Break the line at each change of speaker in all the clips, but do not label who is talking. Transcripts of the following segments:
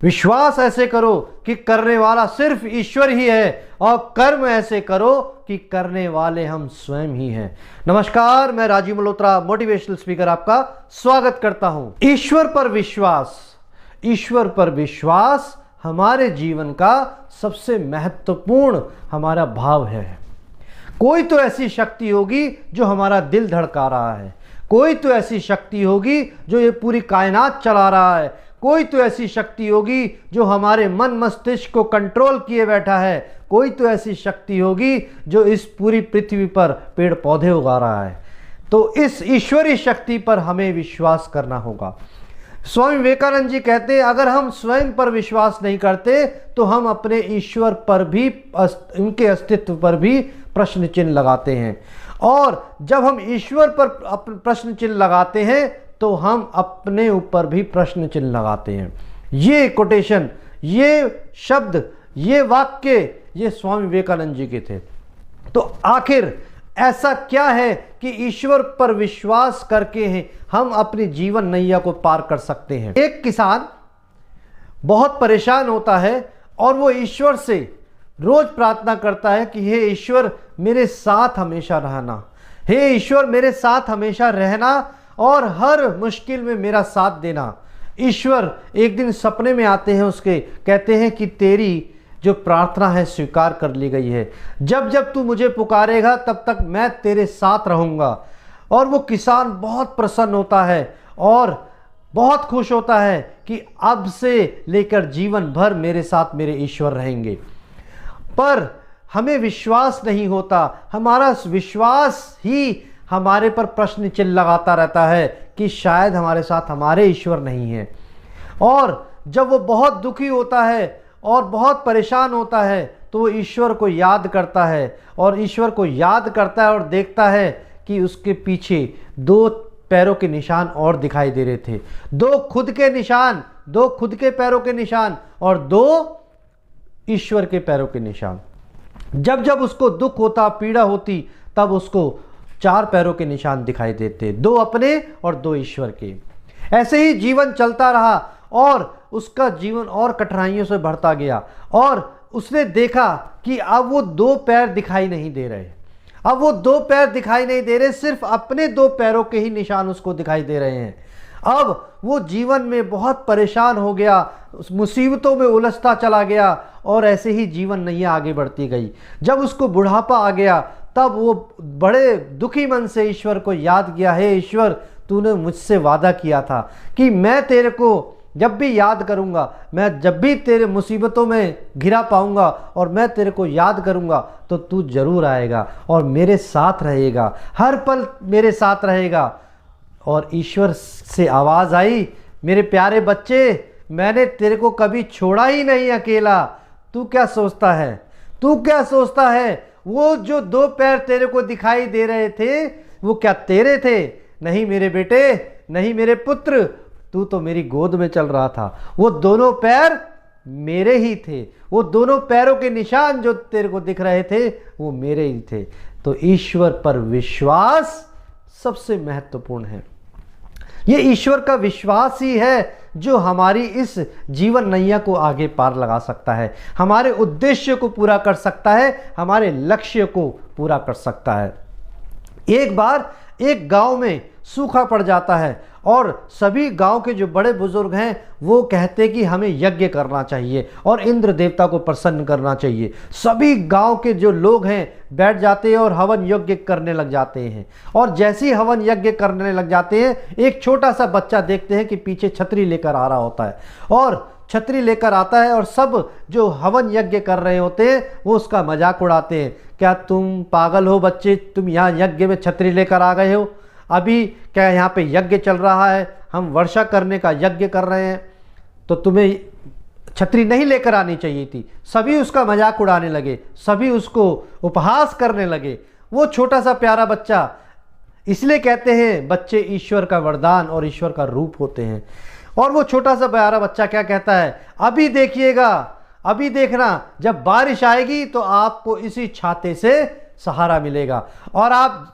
विश्वास ऐसे करो कि करने वाला सिर्फ ईश्वर ही है, और कर्म ऐसे करो कि करने वाले हम स्वयं ही हैं। नमस्कार, मैं राजीव मल्होत्रा, मोटिवेशनल स्पीकर, आपका स्वागत करता हूं। ईश्वर पर विश्वास हमारे जीवन का सबसे महत्वपूर्ण हमारा भाव है। कोई तो ऐसी शक्ति होगी जो हमारा दिल धड़का रहा है, कोई तो ऐसी शक्ति होगी जो ये पूरी कायनात चला रहा है, कोई तो ऐसी शक्ति होगी जो हमारे मन मस्तिष्क को कंट्रोल किए बैठा है, कोई तो ऐसी शक्ति होगी जो इस पूरी पृथ्वी पर पेड़ पौधे उगा रहा है। तो इस ईश्वरीय शक्ति पर हमें विश्वास करना होगा। स्वामी विवेकानंद जी कहते हैं, अगर हम स्वयं पर विश्वास नहीं करते तो हम अपने ईश्वर पर भी, उनके अस्तित्व पर भी प्रश्न चिन्ह लगाते हैं। और जब हम ईश्वर पर प्रश्न चिन्ह लगाते हैं तो हम अपने ऊपर भी प्रश्न चिन्ह लगाते हैं। ये कोटेशन, ये शब्द, ये वाक्य, ये स्वामी विवेकानंद जी के थे। तो आखिर ऐसा क्या है कि ईश्वर पर विश्वास करके हम अपनी जीवन नैया को पार कर सकते हैं। एक किसान बहुत परेशान होता है और वो ईश्वर से रोज प्रार्थना करता है कि हे ईश्वर, मेरे साथ हमेशा रहना, हे ईश्वर, मेरे साथ हमेशा रहना और हर मुश्किल में मेरा साथ देना। ईश्वर एक दिन सपने में आते हैं उसके, कहते हैं कि तेरी जो प्रार्थना है स्वीकार कर ली गई है, जब जब तू मुझे पुकारेगा तब तक मैं तेरे साथ रहूँगा। और वो किसान बहुत प्रसन्न होता है और बहुत खुश होता है कि अब से लेकर जीवन भर मेरे साथ मेरे ईश्वर रहेंगे। पर हमें विश्वास नहीं होता, हमारा विश्वास ही हमारे पर प्रश्न चिन्ह लगाता रहता है कि शायद हमारे साथ हमारे ईश्वर नहीं है। और जब वो बहुत दुखी होता है और बहुत परेशान होता है तो वो ईश्वर को याद करता है, और ईश्वर को याद करता है और देखता है कि उसके पीछे 2 पैरों के निशान और दिखाई दे रहे थे, 2 खुद के निशान, 2 खुद के पैरों के निशान और 2 ईश्वर के पैरों के निशान। जब जब उसको दुख होता, पीड़ा होती, तब उसको 4 पैरों के निशान दिखाई देते, 2 अपने और 2 ईश्वर के। ऐसे ही जीवन चलता रहा और उसका जीवन और कठिनाइयों से बढ़ता गया, और उसने देखा कि अब वो 2 पैर दिखाई नहीं दे रहे, अब वो 2 पैर दिखाई नहीं दे रहे, सिर्फ अपने 2 पैरों के ही निशान उसको दिखाई दे रहे हैं। अब वो जीवन में बहुत परेशान हो गया, उस मुसीबतों में उलझता चला गया, और ऐसे ही जीवन नैया आगे बढ़ती गई। जब उसको बुढ़ापा आ गया तब वो बड़े दुखी मन से ईश्वर को याद किया, हे ईश्वर, तूने मुझसे वादा किया था कि मैं तेरे को जब भी याद करूंगा, मैं जब भी तेरे मुसीबतों में घिरा पाऊंगा और मैं तेरे को याद करूंगा तो तू जरूर आएगा और मेरे साथ रहेगा, हर पल मेरे साथ रहेगा। और ईश्वर से आवाज़ आई, मेरे प्यारे बच्चे, मैंने तेरे को कभी छोड़ा ही नहीं अकेला। तू क्या सोचता है, तू क्या सोचता है, वो जो 2 पैर तेरे को दिखाई दे रहे थे वो क्या तेरे थे? नहीं मेरे बेटे, नहीं मेरे पुत्र, तू तो मेरी गोद में चल रहा था। वो दोनों पैर मेरे ही थे, वो दोनों पैरों के निशान जो तेरे को दिख रहे थे वो मेरे ही थे। तो ईश्वर पर विश्वास सबसे महत्वपूर्ण है। ये ईश्वर का विश्वास ही है जो हमारी इस जीवन नैया को आगे पार लगा सकता है, हमारे उद्देश्य को पूरा कर सकता है, हमारे लक्ष्य को पूरा कर सकता है। एक बार एक गांव में सूखा पड़ जाता है और सभी गांव के जो बड़े बुजुर्ग हैं वो कहते कि हमें यज्ञ करना चाहिए और इंद्र देवता को प्रसन्न करना चाहिए। सभी गांव के जो लोग हैं बैठ जाते हैं और हवन यज्ञ करने लग जाते हैं। और जैसे ही हवन यज्ञ करने लग जाते हैं, एक छोटा सा बच्चा देखते हैं कि पीछे छतरी लेकर आ रहा होता है, और छतरी लेकर आता है और सब जो हवन यज्ञ कर रहे होते हैं वो उसका मजाक उड़ाते हैं। क्या तुम पागल हो बच्चे, तुम यहाँ यज्ञ में छतरी लेकर आ गए हो? अभी क्या यहाँ पे यज्ञ चल रहा है, हम वर्षा करने का यज्ञ कर रहे हैं, तो तुम्हें छतरी नहीं लेकर आनी चाहिए थी। सभी उसका मजाक उड़ाने लगे, सभी उसको उपहास करने लगे। वो छोटा सा प्यारा बच्चा, इसलिए कहते हैं बच्चे ईश्वर का वरदान और ईश्वर का रूप होते हैं। और वो छोटा सा प्यारा बच्चा क्या कहता है, अभी देखिएगा, अभी देखना, जब बारिश आएगी तो आपको इसी छाते से सहारा मिलेगा और आप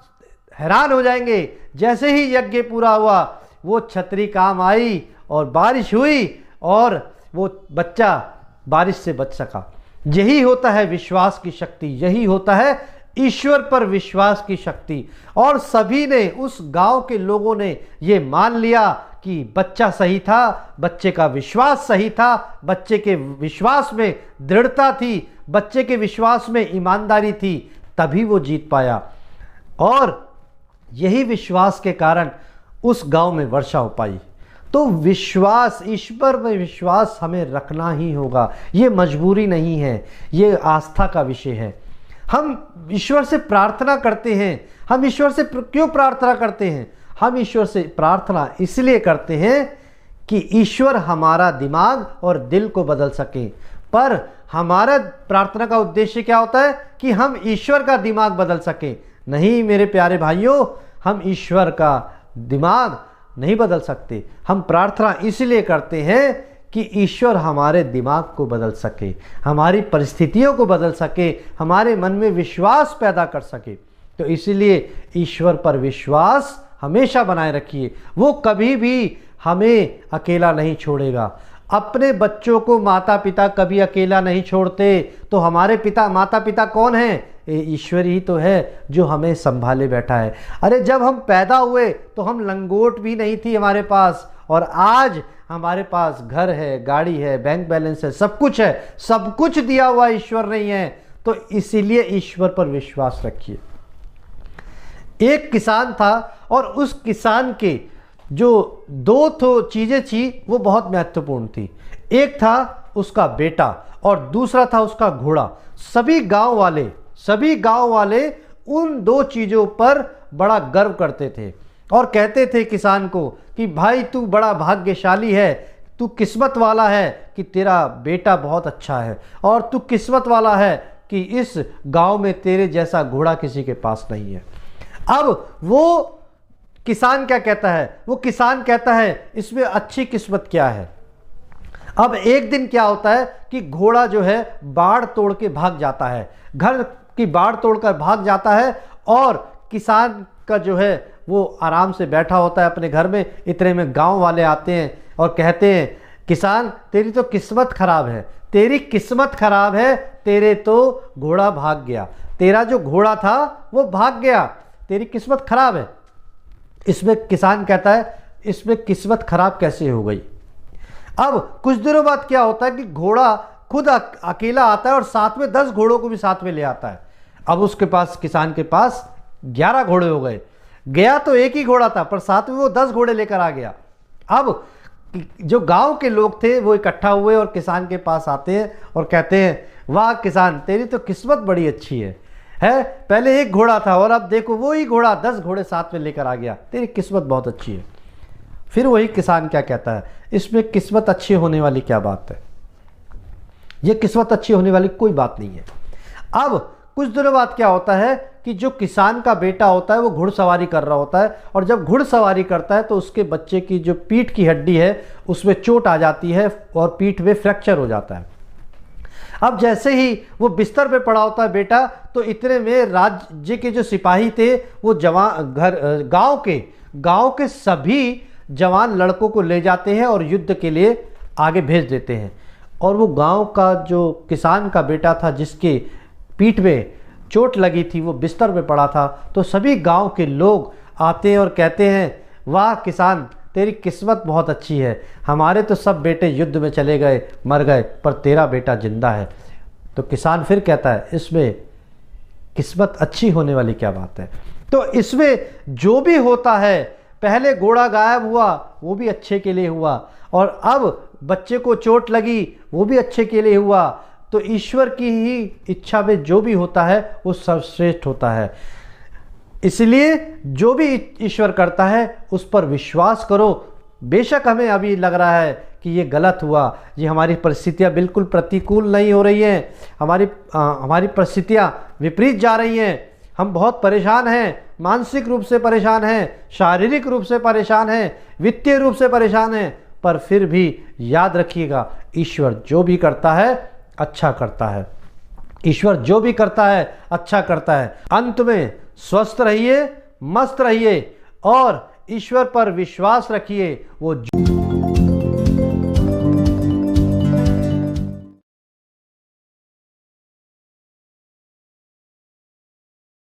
हैरान हो जाएंगे। जैसे ही यज्ञ पूरा हुआ वो छतरी काम आई और बारिश हुई और वो बच्चा बारिश से बच सका। यही होता है विश्वास की शक्ति, यही होता है ईश्वर पर विश्वास की शक्ति। और सभी ने, उस गांव के लोगों ने ये मान लिया कि बच्चा सही था, बच्चे का विश्वास सही था, बच्चे के विश्वास में दृढ़ता थी, बच्चे के विश्वास में ईमानदारी थी, तभी वो जीत पाया। और यही विश्वास के कारण उस गांव में वर्षा हो पाई। तो विश्वास, ईश्वर में विश्वास हमें रखना ही होगा। ये मजबूरी नहीं है, ये आस्था का विषय है। हम ईश्वर से प्रार्थना करते हैं। हम ईश्वर से क्यों प्रार्थना करते हैं? हम ईश्वर से प्रार्थना इसलिए करते हैं कि ईश्वर हमारा दिमाग और दिल को बदल सके। पर हमारा प्रार्थना का उद्देश्य क्या होता है? कि हम ईश्वर का दिमाग बदल सके। नहीं मेरे प्यारे भाइयों, हम ईश्वर का दिमाग नहीं बदल सकते। हम प्रार्थना इसलिए करते हैं कि ईश्वर हमारे दिमाग को बदल सके, हमारी परिस्थितियों को बदल सके, हमारे मन में विश्वास पैदा कर सके। तो इसलिए ईश्वर पर विश्वास हमेशा बनाए रखिए। वो कभी भी हमें अकेला नहीं छोड़ेगा। अपने बच्चों को माता पिता कभी अकेला नहीं छोड़ते। तो हमारे माता पिता कौन हैं? ईश्वर ही तो है जो हमें संभाले बैठा है। अरे जब हम पैदा हुए तो हम लंगोट भी नहीं थी हमारे पास, और आज हमारे पास घर है, गाड़ी है, बैंक बैलेंस है, सब कुछ है। सब कुछ दिया हुआ ईश्वर नहीं है। तो इसीलिए ईश्वर पर विश्वास रखिए। एक किसान था और उस किसान के जो दो तो चीज़ें थी वो बहुत महत्वपूर्ण थी। एक था उसका बेटा और दूसरा था उसका घोड़ा। सभी गांव वाले उन दो चीज़ों पर बड़ा गर्व करते थे और कहते थे किसान को कि भाई तू बड़ा भाग्यशाली है, तू किस्मत वाला है कि तेरा बेटा बहुत अच्छा है, और तू किस्मत वाला है कि इस गांव में तेरे जैसा घोड़ा किसी के पास नहीं है। अब वो किसान क्या कहता है? वो किसान कहता है इसमें अच्छी किस्मत क्या है। अब एक दिन क्या होता है कि घोड़ा जो है बाड़ तोड़ के भाग जाता है, घर की बाड़ तोड़कर भाग जाता है, और किसान का जो है वो आराम से बैठा होता है अपने घर में। इतने में गांव वाले आते हैं और कहते हैं किसान तेरी तो किस्मत खराब है, तेरी किस्मत खराब है, तेरे तो घोड़ा भाग गया, तेरा जो घोड़ा था वो भाग गया, तेरी किस्मत खराब है। इसमें किसान कहता है इसमें किस्मत खराब कैसे हो गई। अब कुछ दिनों बाद क्या होता है कि घोड़ा खुद अकेला आता है और साथ में 10 घोड़ों को भी साथ में ले आता है। अब उसके पास, किसान के पास 11 घोड़े हो गए। गया तो एक ही घोड़ा था पर साथ में वो 10 घोड़े लेकर आ गया। अब जो गांव के लोग थे वो इकट्ठा हुए और किसान के पास आते हैं और कहते हैं वाह किसान तेरी तो किस्मत बड़ी अच्छी है, पहले एक घोड़ा था और अब देखो वो ही घोड़ा 10 घोड़े साथ में लेकर आ गया, तेरी किस्मत बहुत अच्छी है। फिर वही किसान क्या कहता है, इसमें किस्मत अच्छी होने वाली क्या बात है, ये किस्मत अच्छी होने वाली कोई बात नहीं है। अब कुछ दिनों बाद क्या होता है कि जो किसान का बेटा होता है वो घुड़सवारी कर रहा होता है, और जब घुड़सवारी करता है तो उसके बच्चे की जो पीठ की हड्डी है उसमें चोट आ जाती है और पीठ में फ्रैक्चर हो जाता है। अब जैसे ही वो बिस्तर पे पड़ा होता है बेटा, तो इतने में राज्य के जो सिपाही थे वो गांव के सभी जवान लड़कों को ले जाते हैं और युद्ध के लिए आगे भेज देते हैं। और वो गांव का जो किसान का बेटा था जिसके पीठ में चोट लगी थी वो बिस्तर पे पड़ा था, तो सभी गांव के लोग आते हैं और कहते हैं वाह किसान तेरी किस्मत बहुत अच्छी है, हमारे तो सब बेटे युद्ध में चले गए, मर गए, पर तेरा बेटा जिंदा है। तो किसान फिर कहता है इसमें किस्मत अच्छी होने वाली क्या बात है। तो इसमें जो भी होता है, पहले घोड़ा गायब हुआ वो भी अच्छे के लिए हुआ, और अब बच्चे को चोट लगी वो भी अच्छे के लिए हुआ। तो ईश्वर की ही इच्छा में जो भी होता है वो सर्वश्रेष्ठ होता है। इसलिए जो भी ईश्वर करता है उस पर विश्वास करो। बेशक हमें अभी लग रहा है कि ये गलत हुआ, ये हमारी परिस्थितियाँ बिल्कुल प्रतिकूल नहीं हो रही हैं, हमारी परिस्थितियाँ विपरीत जा रही हैं, हम बहुत परेशान हैं, मानसिक रूप से परेशान हैं, शारीरिक रूप से परेशान हैं, वित्तीय रूप से परेशान हैं, पर फिर भी याद रखिएगा ईश्वर जो भी करता है अच्छा करता है। ईश्वर जो भी करता है अच्छा करता है। अंत में स्वस्थ रहिए, मस्त रहिए और ईश्वर पर विश्वास रखिए। वो